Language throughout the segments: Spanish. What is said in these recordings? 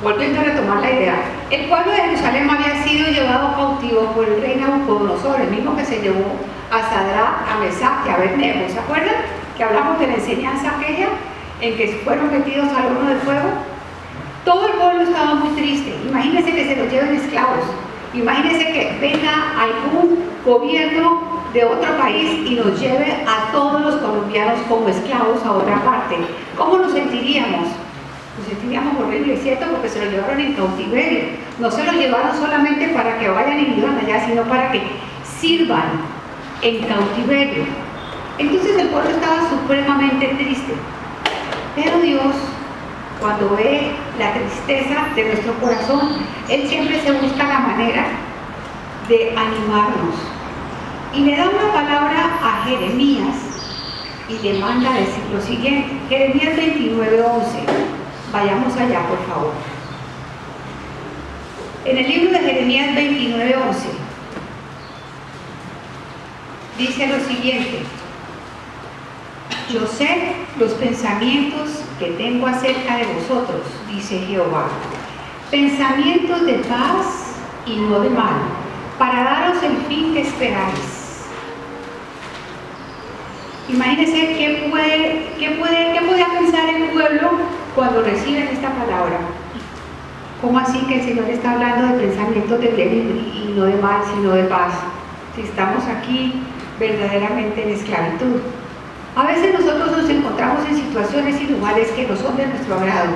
volviendo a retomar la idea, el pueblo de Jerusalén había sido llevado cautivo por el rey Nabucodonosor, el mismo que se llevó a Sadrach, a Mesach y a Abednego. ¿Se acuerdan? Que hablamos de la enseñanza aquella en que fueron metidos al horno de fuego. Todo el pueblo estaba muy triste. Imagínense que se los lleven esclavos. Imagínense que venga algún gobierno de otro país y nos lleve a todos los colombianos como esclavos a otra parte. ¿Cómo nos sentiríamos? Nos sentiríamos horribles, ¿cierto? Porque se lo llevaron en cautiverio. No se lo llevaron solamente para que vayan y vivan allá, sino para que sirvan en cautiverio. Entonces el pueblo estaba supremamente triste. Pero Dios, cuando ve la tristeza de nuestro corazón, Él siempre se busca la manera de animarnos. Y le da una palabra a Jeremías y le manda a decir lo siguiente. Jeremías 29:11. Vayamos allá, por favor. En el libro de Jeremías 29:11 dice lo siguiente: yo sé los pensamientos que tengo acerca de vosotros, dice Jehová, pensamientos de paz y no de mal, para daros el fin que esperáis. Imagínense qué podía pensar el pueblo cuando reciben esta palabra. ¿Cómo así que el Señor está hablando de pensamientos de bien y no de mal, sino de paz? Si estamos aquí verdaderamente en esclavitud. A veces nosotros nos encontramos en situaciones y lugares que no son de nuestro agrado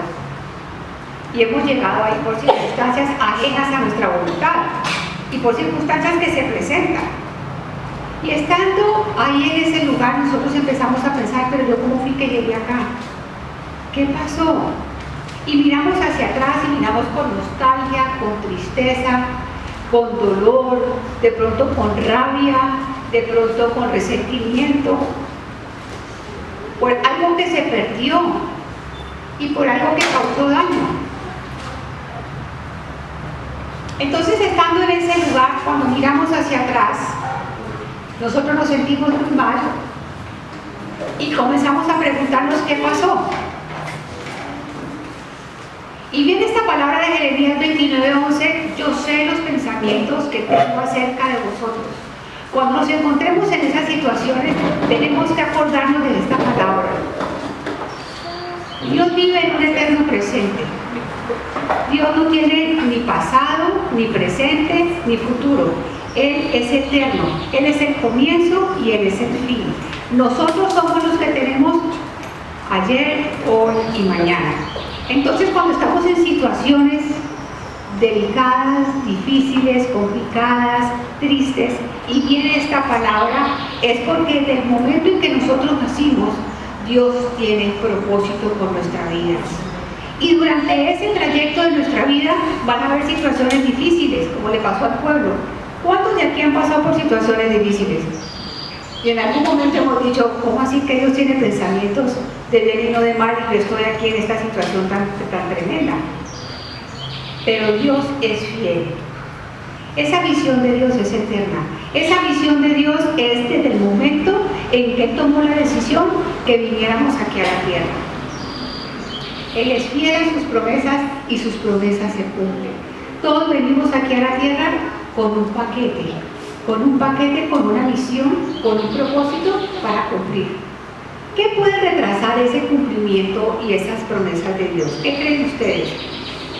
y hemos llegado ahí por circunstancias ajenas a nuestra voluntad y por circunstancias que se presentan. Y estando ahí en ese lugar, nosotros empezamos a pensar, pero yo cómo fui que llegué acá, ¿qué pasó? Y miramos hacia atrás y miramos con nostalgia, con tristeza, con dolor, de pronto con rabia, de pronto con resentimiento, por algo que se perdió y por algo que causó daño. Entonces, estando en ese lugar, cuando miramos hacia atrás, nosotros nos sentimos muy mal y comenzamos a preguntarnos qué pasó. Y viene esta palabra de Jeremías 29:11, yo sé los pensamientos que tengo acerca de vosotros. Cuando nos encontremos en esas situaciones, tenemos que acordarnos de esta palabra. Dios vive en un eterno presente. Dios no tiene ni pasado, ni presente, ni futuro. Él es eterno. Él es el comienzo y Él es el fin. Nosotros somos los que tenemos ayer, hoy y mañana. Entonces, cuando estamos en situaciones delicadas, difíciles, complicadas, tristes, y viene esta palabra, es porque desde el momento en que nosotros nacimos, Dios tiene propósito con nuestra vida. Y durante ese trayecto de nuestra vida van a haber situaciones difíciles, como le pasó al pueblo. ¿Cuántos de aquí han pasado por situaciones difíciles? Y en algún momento hemos dicho, ¿cómo así que Dios tiene pensamientos de bien y no de mal y yo estoy aquí en esta situación tan tremenda? Pero Dios es fiel. Esa visión de Dios es eterna. Esa visión de Dios es desde el momento en que Él tomó la decisión que viniéramos aquí a la tierra. Él es fiel a sus promesas y sus promesas se cumplen. Todos venimos aquí a la tierra con un paquete, con una misión, con un propósito para cumplir. ¿Qué puede retrasar ese cumplimiento y esas promesas de Dios? ¿Qué creen ustedes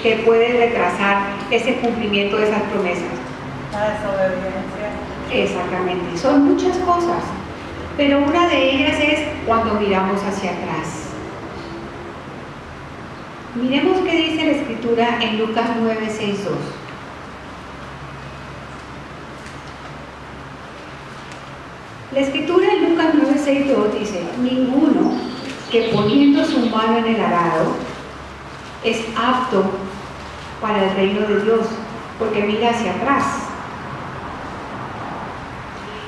que puede retrasar ese cumplimiento de esas promesas? La desobediencia. Exactamente, son muchas cosas, pero una de ellas es cuando miramos hacia atrás. Miremos qué dice la Escritura en Lucas 9:6-2. La Escritura en Lucas 9:6-2 dice: ninguno que poniendo su mano en el arado es apto para el reino de Dios, porque mira hacia atrás.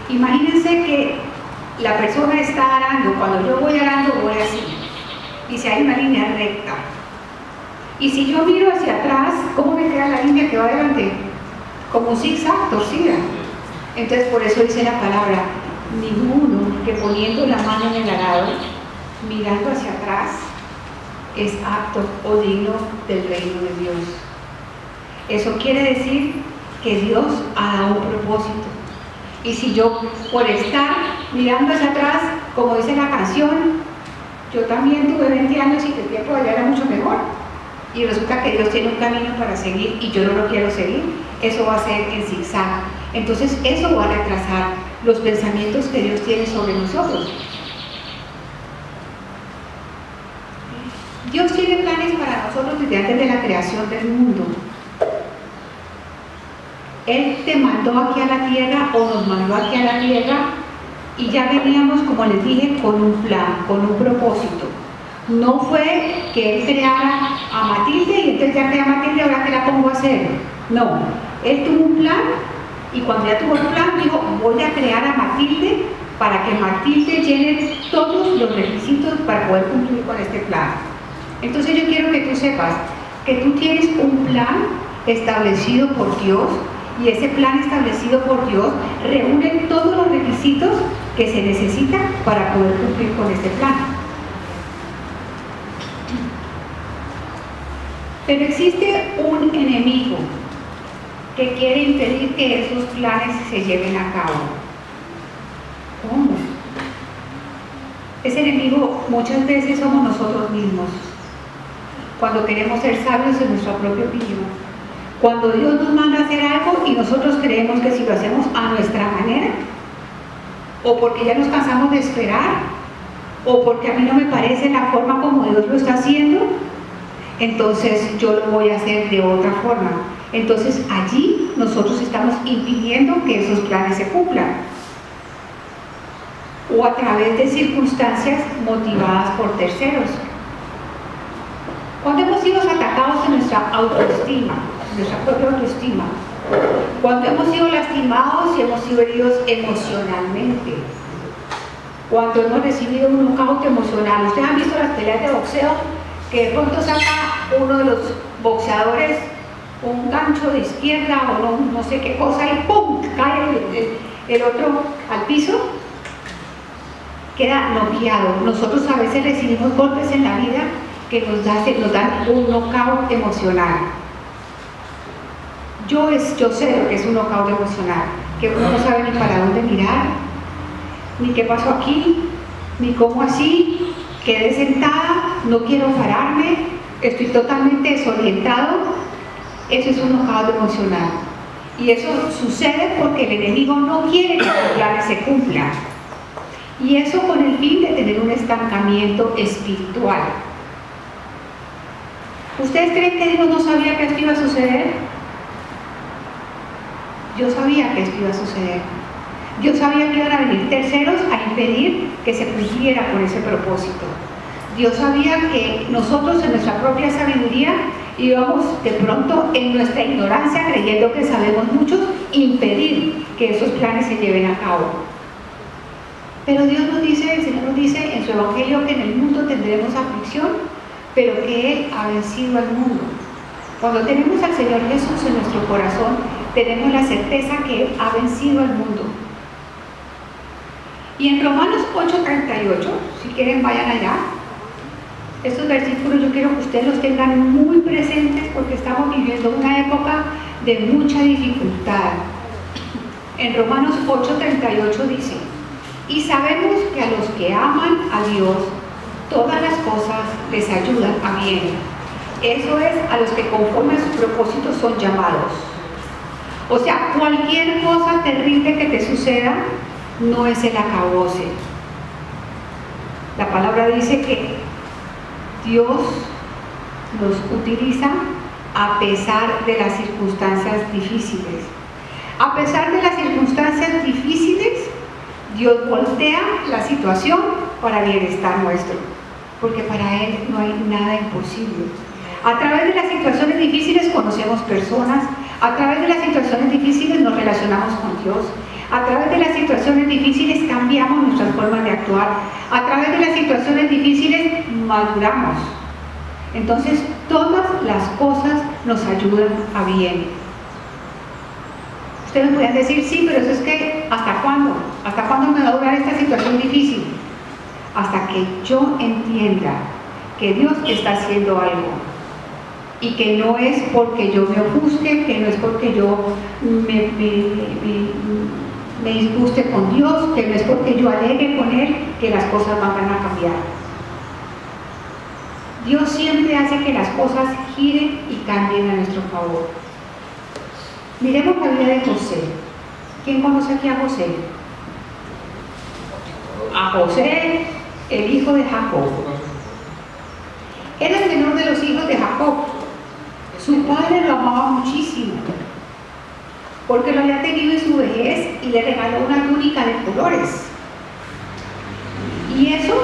Imagínense que la persona está arando, cuando yo voy arando voy así, y si hay una línea recta, y si yo miro hacia atrás, ¿cómo me queda la línea que va adelante? Como un zigzag, torcida. Entonces por eso dice la palabra: ninguno que poniendo la mano en el arado, mirando hacia atrás, es apto o digno del reino de Dios. Eso quiere decir que Dios ha dado un propósito. Y si yo, por estar mirando hacia atrás, como dice la canción, yo también tuve 20 años y el tiempo allá era mucho mejor, y resulta que Dios tiene un camino para seguir y yo no lo quiero seguir, eso va a ser en zigzag. Entonces eso va a retrasar los pensamientos que Dios tiene sobre nosotros. Dios tiene planes para nosotros desde antes de la creación del mundo. Él te mandó aquí a la tierra o nos mandó aquí a la tierra y ya veníamos, como les dije, con un plan, con un propósito. No fue que Él creara a Matilde y entonces ya creé a Matilde, ahora que la pongo a hacer. No, Él tuvo un plan y cuando ya tuvo el plan dijo, voy a crear a Matilde para que Matilde llene todos los requisitos para poder cumplir con este plan. Entonces yo quiero que tú sepas que tú tienes un plan establecido por Dios y ese plan establecido por Dios reúne todos los requisitos que se necesitan para poder cumplir con este plan. Pero existe un enemigo que quiere impedir que esos planes se lleven a cabo. ¿Cómo? Ese enemigo muchas veces somos nosotros mismos, cuando queremos ser sabios en nuestra propia opinión, cuando Dios nos manda a hacer algo y nosotros creemos que si lo hacemos a nuestra manera, o porque ya nos cansamos de esperar, o porque a mí no me parece la forma como Dios lo está haciendo, entonces yo lo voy a hacer de otra forma. Entonces allí nosotros estamos impidiendo que esos planes se cumplan, o a través de circunstancias motivadas por terceros. Cuando hemos sido atacados en nuestra autoestima, nuestra propia autoestima, cuando hemos sido lastimados y hemos sido heridos emocionalmente, cuando hemos recibido un knockout emocional. Ustedes han visto las peleas de boxeo que de pronto saca uno de los boxeadores un gancho de izquierda o no sé qué cosa y ¡pum! Cae el otro al piso, queda noqueado. Nosotros a veces recibimos golpes en la vida que nos dan un knockout emocional. Yo sé lo que es un knockout emocional, que uno no sabe ni para dónde mirar, ni qué pasó aquí, ni cómo así, quedé sentada, no quiero pararme, estoy totalmente desorientado. Eso es un knockout emocional. Y eso sucede porque el enemigo no quiere que los planes se cumplan. Y eso con el fin de tener un estancamiento espiritual. ¿Ustedes creen que Dios no sabía que esto iba a suceder? Dios sabía que esto iba a suceder. Dios sabía que iban a venir terceros a impedir que se cumpliera con ese propósito. Dios sabía que nosotros en nuestra propia sabiduría íbamos de pronto en nuestra ignorancia, creyendo que sabemos mucho, impedir que esos planes se lleven a cabo. Pero Dios nos dice, el Señor nos dice en su Evangelio que en el mundo tendremos aflicción, pero que Él ha vencido al mundo. Cuando tenemos al Señor Jesús en nuestro corazón, tenemos la certeza que Él ha vencido al mundo. Y en Romanos 8:38, si quieren vayan allá, estos versículos yo quiero que ustedes los tengan muy presentes porque estamos viviendo una época de mucha dificultad. En Romanos 8:38 dice, y sabemos que a los que aman a Dios, todas las cosas les ayudan a bien. Eso es, a los que conforme a sus propósitos son llamados. O sea, cualquier cosa terrible que te suceda no es el acabose. La palabra dice que Dios nos utiliza a pesar de las circunstancias difíciles. A pesar de las circunstancias difíciles, Dios voltea la situación para bienestar nuestro, porque para Él no hay nada imposible. A través de las situaciones difíciles conocemos personas, a través de las situaciones difíciles nos relacionamos con Dios, a través de las situaciones difíciles cambiamos nuestras formas de actuar, a través de las situaciones difíciles maduramos. Entonces, todas las cosas nos ayudan a bien. Ustedes me pueden decir, sí, pero eso es que, ¿hasta cuándo? ¿Hasta cuándo me va a durar esta situación difícil? Hasta que yo entienda que Dios está haciendo algo y que no es porque yo me ofusque, que no es porque yo me disguste con Dios, que no es porque yo alegue con Él que las cosas van a cambiar. Dios siempre hace que las cosas giren y cambien a nuestro favor. Miremos la vida de José. ¿Quién conoce aquí a José? A José, el hijo de Jacob. Era el menor de los hijos de Jacob. Su padre lo amaba muchísimo, porque lo había tenido en su vejez y le regaló una túnica de colores. Y eso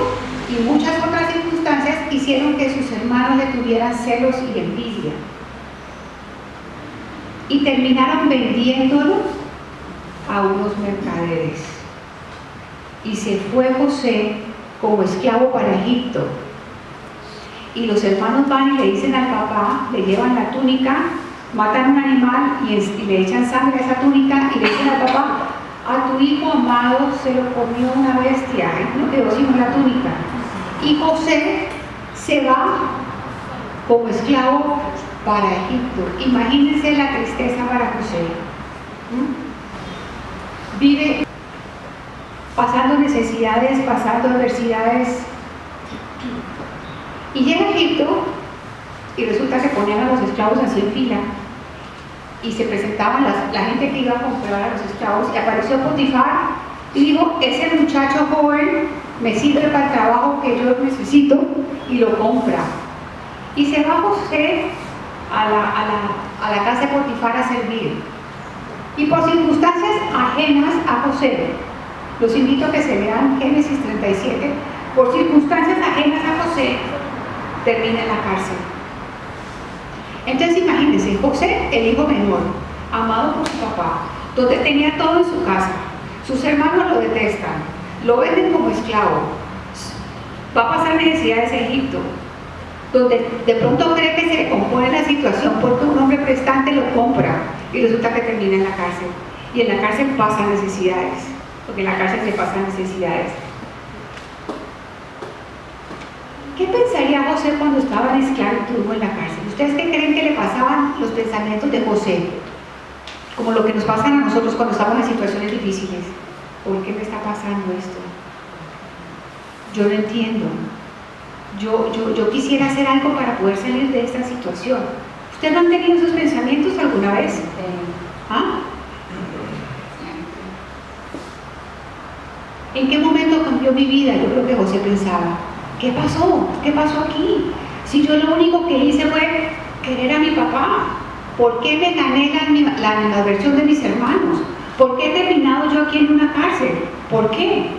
y muchas otras circunstancias hicieron que sus hermanos le tuvieran celos y envidia. Y terminaron vendiéndolo a unos mercaderes. Y se fue José como esclavo para Egipto. Y los hermanos van y le dicen al papá, le llevan la túnica, matan un animal y le echan sangre a esa túnica y le dicen al papá: a tu hijo amado se lo comió una bestia y no quedó sino la túnica. Y José se va como esclavo para Egipto. Imagínense la tristeza para José. Vive pasando necesidades, pasando adversidades. Y llega a Egipto y resulta que ponían a los esclavos así en fila y se presentaban la gente que iba a comprar a los esclavos, y apareció Potifar y dijo: ese muchacho joven me sirve para el trabajo que yo necesito, y lo compra. Y se va José a la casa de Potifar a servir. Y por circunstancias ajenas a José, los invito a que se lean Génesis 37, por circunstancias ajenas a José, termina en la cárcel. Entonces imagínense, José, el hijo menor, amado por su papá, donde tenía todo en su casa, sus hermanos lo detestan, lo venden como esclavo, va a pasar necesidades en Egipto, donde de pronto cree que se le compone la situación porque un hombre prestante lo compra y resulta que termina en la cárcel. Y en la cárcel pasan necesidades, porque en la cárcel se pasan necesidades. ¿Qué pensaría José cuando estaba en esclavitud en la cárcel? ¿Ustedes qué creen que le pasaban los pensamientos de José? Como lo que nos pasan a nosotros cuando estamos en situaciones difíciles. ¿Por qué me está pasando esto? Yo no entiendo. Yo quisiera hacer algo para poder salir de esta situación. ¿Ustedes no han tenido esos pensamientos alguna vez? ¿Ah? ¿En qué momento cambió mi vida? Yo creo que José pensaba: ¿qué pasó? ¿Qué pasó aquí? Si yo lo único que hice fue querer a mi papá, ¿por qué me gané la animadversión de mis hermanos? ¿Por qué he terminado yo aquí en una cárcel? ¿Por qué?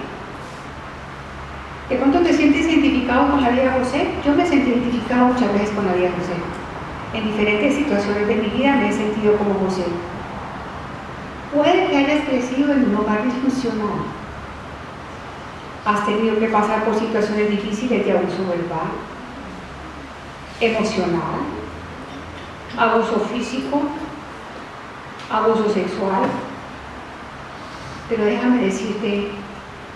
¿De pronto te sientes identificado con la vida de José? Yo me sentí identificado muchas veces con la vida de José. En diferentes situaciones de mi vida me he sentido como José. Puede que hayas crecido en un hogar disfuncional. Has tenido que pasar por situaciones difíciles de abuso verbal, emocional, abuso físico, abuso sexual. Pero déjame decirte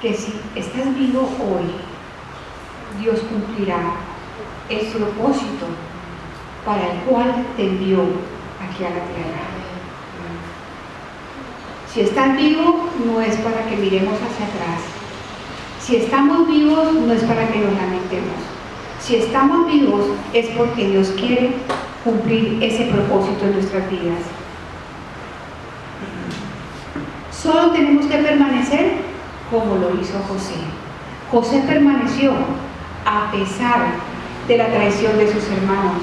que si estás vivo hoy, Dios cumplirá el propósito para el cual te envió aquí a la tierra. Si estás vivo, no es para que miremos hacia atrás. Si estamos vivos, no es para que nos lamentemos. Si estamos vivos, es porque Dios quiere cumplir ese propósito en nuestras vidas. Solo tenemos que permanecer como lo hizo José. José permaneció a pesar de la traición de sus hermanos,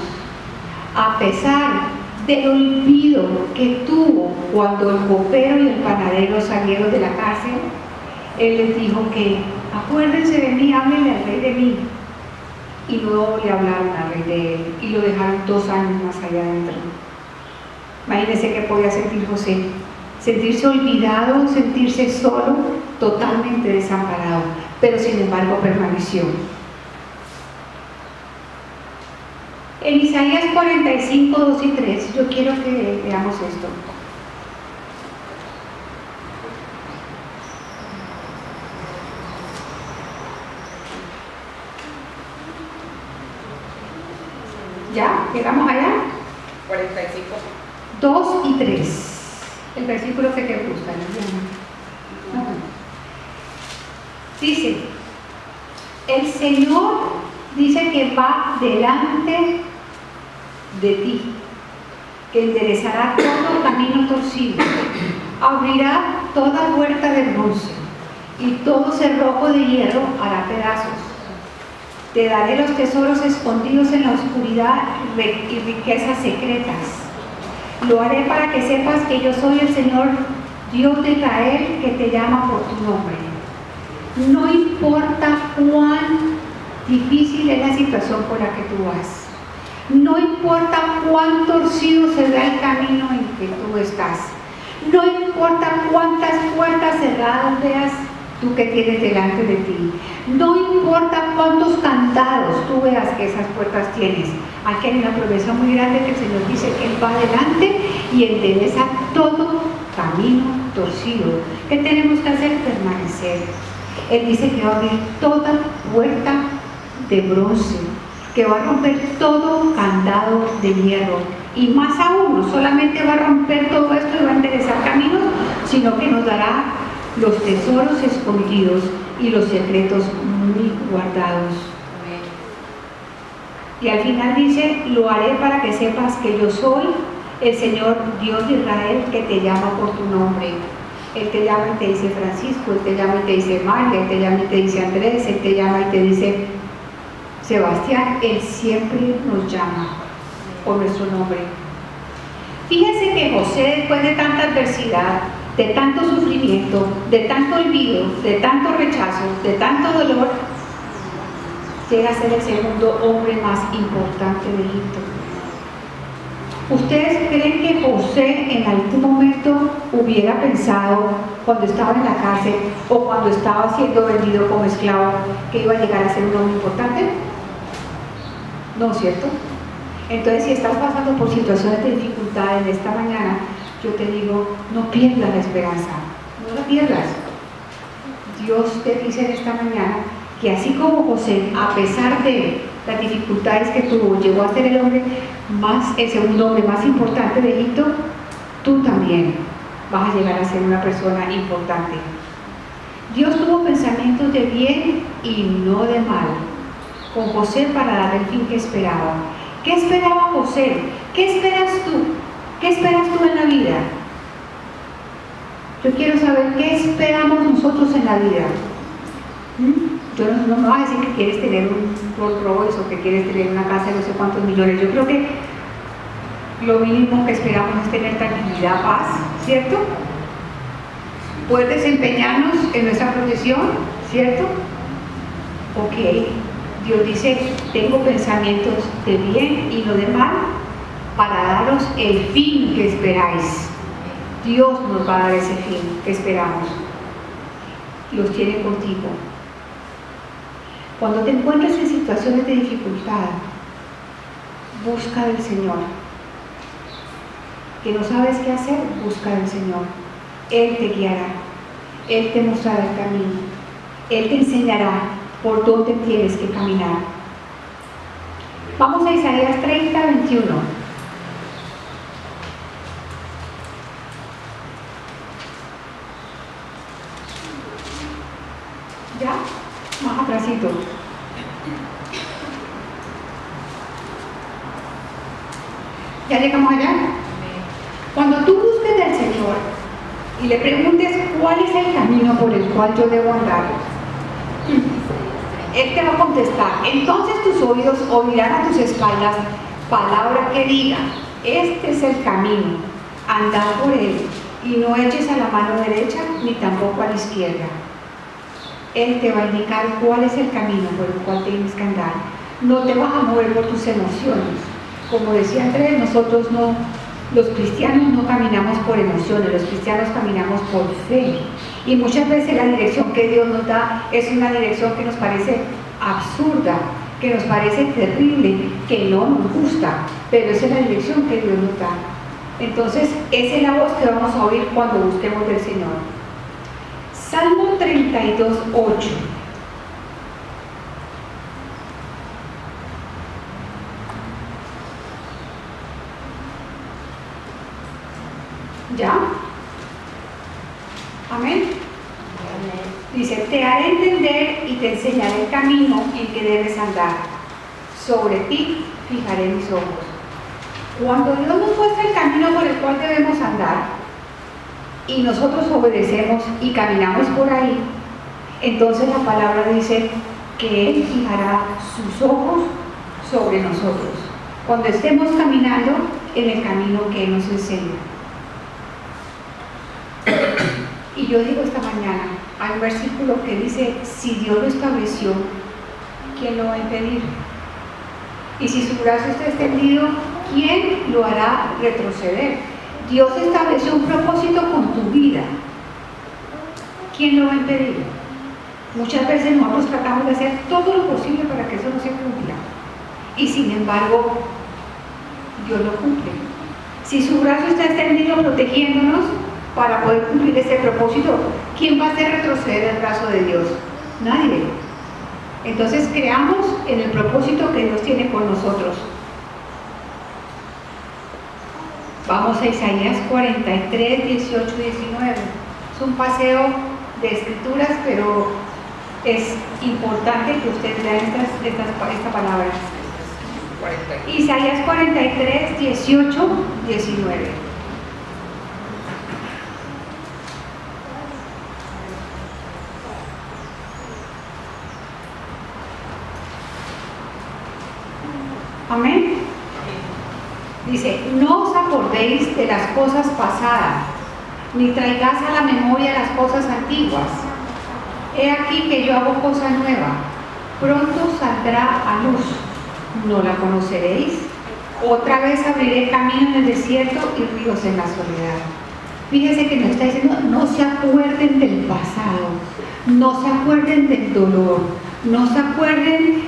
a pesar del olvido que tuvo cuando el copero y el panadero salieron de la cárcel. Él les dijo que acuérdense de mí, háblenle al rey de mí. Y luego le hablaron al rey de él y lo dejaron 2 años más allá adentro. Imagínense qué podía sentir José: sentirse olvidado, sentirse solo, totalmente desamparado, pero sin embargo permaneció. En Isaías 45, 2 y 3, yo quiero que veamos esto. ¿Ya? ¿Llegamos allá? 45. 2 y 3. El versículo que te gusta, ¿no? Dice, el Señor dice que va delante de ti, que enderezará todo camino torcido, abrirá toda puerta de bronce y todo cerrojo de hierro hará pedazos. Te daré los tesoros escondidos en la oscuridad y riquezas secretas. Lo haré para que sepas que yo soy el Señor Dios de Israel, que te llama por tu nombre. No importa cuán difícil es la situación por la que tú vas. No importa cuán torcido se vea el camino en que tú estás. No importa cuántas puertas cerradas veas tú que tienes delante de ti. No importa cuántos candados tú veas que esas puertas tienes. Aquí hay una promesa muy grande que el Señor dice que Él va adelante y endereza todo camino torcido. ¿Qué tenemos que hacer? Permanecer. Él dice que va a abrir toda puerta de bronce, que va a romper todo candado de hierro. Y más aún, no solamente va a romper todo esto y va a enderezar caminos, sino que nos dará los tesoros escondidos y los secretos muy guardados. Y al final dice, lo haré para que sepas que yo soy el Señor Dios de Israel, que te llama por tu nombre. Él te llama y te dice Francisco, Él te llama y te dice María, Él te llama y te dice Andrés, Él te llama y te dice Sebastián. Él siempre nos llama por nuestro nombre. Fíjense que José, después de tanta adversidad, de tanto sufrimiento, de tanto olvido, de tanto rechazo, de tanto dolor, llega a ser el segundo hombre más importante de Egipto. ¿Ustedes creen que José en algún momento hubiera pensado, cuando estaba en la cárcel o cuando estaba siendo vendido como esclavo, que iba a llegar a ser un hombre importante? ¿No es cierto? Entonces, si estás pasando por situaciones de dificultad en esta mañana, yo te digo, no pierdas la esperanza, no la pierdas. Dios te dice en esta mañana que así como José, a pesar de las dificultades que tuvo, llegó a ser el segundo hombre más importante de Egipto, tú también vas a llegar a ser una persona importante. Dios tuvo pensamientos de bien y no de mal con José para darle el fin que esperaba. ¿Qué esperaba José? ¿Qué esperas tú? ¿Qué esperas tú en la vida? Yo quiero saber qué esperamos nosotros en la vida. Yo no me voy a decir que quieres tener un Rolls Royce o que quieres tener una casa de no sé cuántos millones. Yo creo que lo mínimo que esperamos es tener tranquilidad, paz, ¿cierto? Poder desempeñarnos en nuestra profesión, ¿cierto? Ok, Dios dice, tengo pensamientos de bien y no de mal para daros el fin que esperáis. Dios nos va a dar ese fin que esperamos. Los tiene contigo. Cuando te encuentres en situaciones de dificultad, busca del Señor. Que no sabes qué hacer, busca del Señor. Él te guiará, Él te mostrará el camino, Él te enseñará por dónde tienes que caminar. Vamos a Isaías 30, 21. ¿Ya? Más atrásito. ¿Ya llegamos allá? Cuando tú busques del Señor y le preguntes cuál es el camino por el cual yo debo andar, Él te va a contestar. Entonces tus oídos oirán a tus espaldas palabra que diga, este es el camino, andad por él, y no eches a la mano derecha ni tampoco a la izquierda. Él te va a indicar cuál es el camino por el cual tienes que andar. No te vas a mover por tus emociones. Como decía Andrés, nosotros no, los cristianos no caminamos por emociones, los cristianos caminamos por fe. Y muchas veces la dirección que Dios nos da es una dirección que nos parece absurda, que nos parece terrible, que no nos gusta, pero esa es la dirección que Dios nos da. Entonces, esa es la voz que vamos a oír cuando busquemos del Señor. Salmo 32, 8. ¿Ya? Amén. Dice, te haré entender y te enseñaré el camino en que debes andar. Sobre ti fijaré mis ojos. Cuando Dios nos muestra el camino por el cual debemos andar y nosotros obedecemos y caminamos por ahí, entonces la palabra dice que Él fijará sus ojos sobre nosotros cuando estemos caminando en el camino que Él nos enseña. Y yo digo esta mañana, hay un versículo que dice, si Dios lo estableció, ¿quién lo va a impedir? Y si su brazo está extendido, ¿quién lo hará retroceder? Dios estableció un propósito con tu vida. ¿Quién lo va a impedir? Muchas veces nosotros tratamos de hacer todo lo posible para que eso no se cumpla. Y sin embargo, Dios lo cumple. Si su brazo está extendido protegiéndonos para poder cumplir ese propósito, ¿quién va a hacer retroceder el brazo de Dios? Nadie. Entonces creamos en el propósito que Dios tiene con nosotros. Vamos a Isaías 43, 18 y 19. Es un paseo de escrituras, pero es importante que usted lea esta palabra. Isaías 43, 18, 19. Amén. Dice, no os acordéis de las cosas pasadas, ni traigáis a la memoria las cosas antiguas. He aquí que yo hago cosa nueva, pronto saldrá a luz, ¿no la conoceréis? Otra vez abriré camino en el desierto y ríos en la soledad. Fíjese que nos está diciendo, no se acuerden del pasado, no se acuerden del dolor, no se acuerden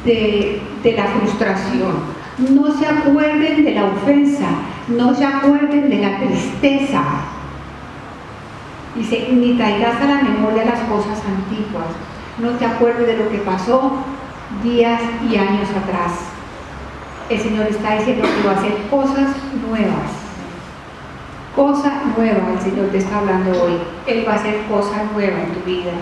de la frustración, no se acuerden de la ofensa, no se acuerden de la tristeza. Dice, ni traigas a la memoria las cosas antiguas, no te acuerdes de lo que pasó días y años atrás. El Señor está diciendo que va a hacer cosas nuevas. Cosa nueva, el Señor te está hablando hoy. Él va a hacer cosa nueva en tu vida.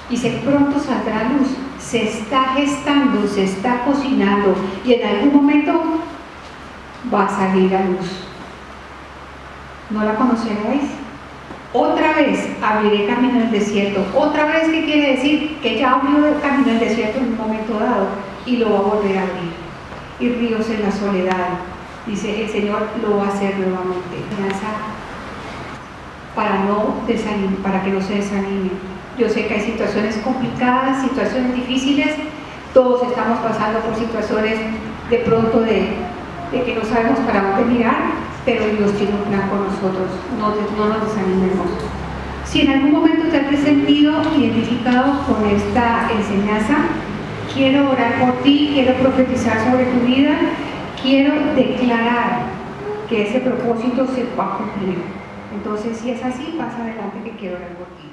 Dice, pronto saldrá a luz. Se está gestando, se está cocinando y en algún momento va a salir a luz. ¿No la conoceréis? Otra vez abriré camino en el desierto. Otra vez, ¿qué quiere decir? Que ya abrió el camino en el desierto en un momento dado y lo va a volver a abrir. Y ríos en la soledad. Dice, el Señor lo va a hacer nuevamente. Para que no se desanime. Yo sé que hay situaciones complicadas, situaciones difíciles. Todos estamos pasando por situaciones de pronto de que no sabemos para dónde mirar, pero Dios tiene un plan con nosotros. No nos desanimemos. Si en algún momento te has sentido identificado con esta enseñanza, quiero orar por ti, quiero profetizar sobre tu vida, quiero declarar que ese propósito se va a cumplir. Entonces, si es así, pasa adelante que quiero orar por ti.